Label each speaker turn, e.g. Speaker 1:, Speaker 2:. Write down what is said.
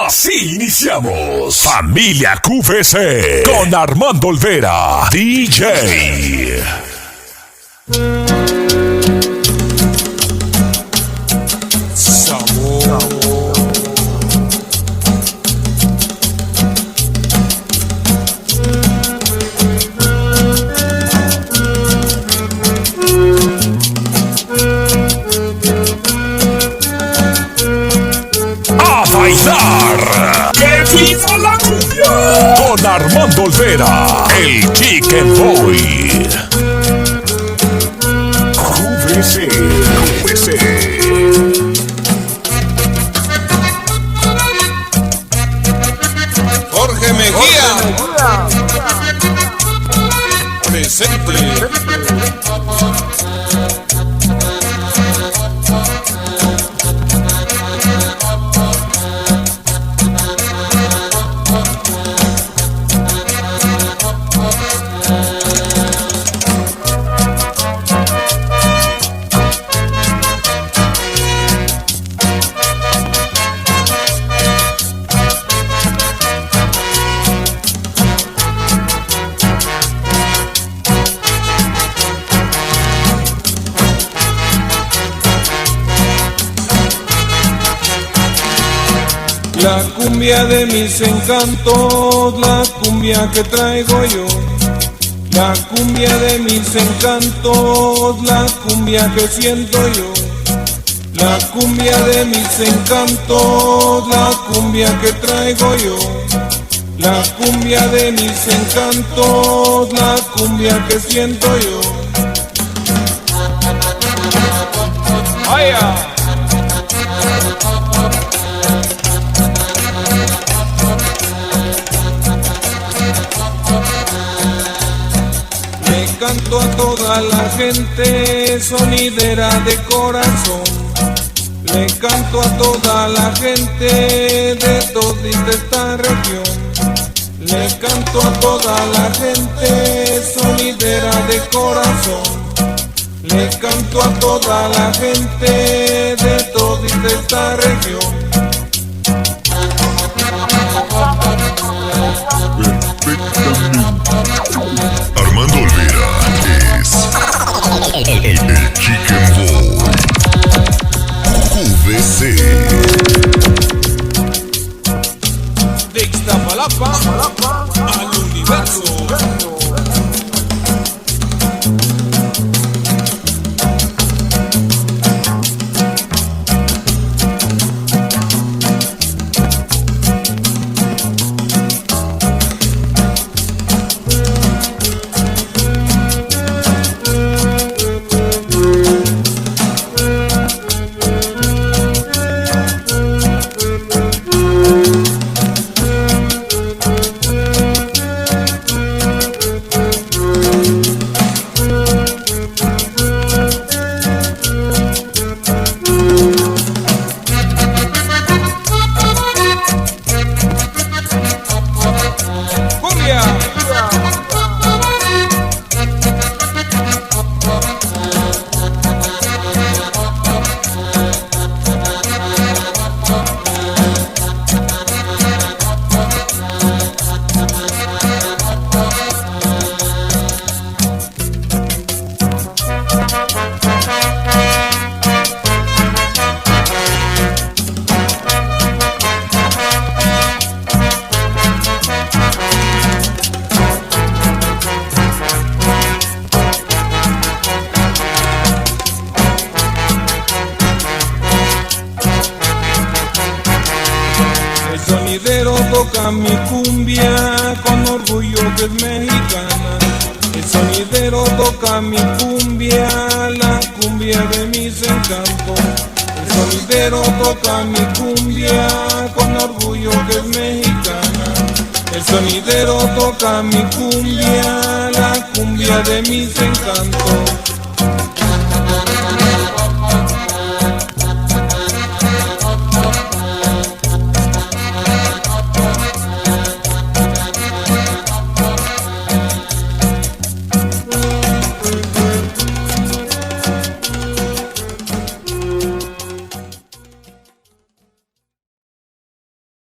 Speaker 1: Así iniciamos Familia QVC con Armando Olvera, DJ. ¡Que viva la cumbia! Con Armando Olvera, el Chicken Boy. QVC.
Speaker 2: Jorge Mejía. Presente.
Speaker 3: La cumbia de mis encantos, la cumbia que traigo yo. La cumbia de mis encantos, la cumbia que siento yo. La cumbia de mis encantos, la cumbia que traigo yo. La cumbia de mis encantos, la cumbia que siento yo. ¡Vaya! Canto a toda la gente sonidera de corazón. Le canto a toda la gente de toda esta región. Le canto a toda la gente sonidera de corazón. Le canto a toda la gente de toda esta región.
Speaker 1: Armando Olvera es el Chicken Boy. QVC.
Speaker 3: De Ixtapalapa al universo. El sonidero toca mi cumbia con orgullo que es mexicana. El sonidero toca mi cumbia, la cumbia de mis encantos. El sonidero toca mi cumbia con orgullo que es mexicana. El sonidero toca mi cumbia, la cumbia de mis encantos.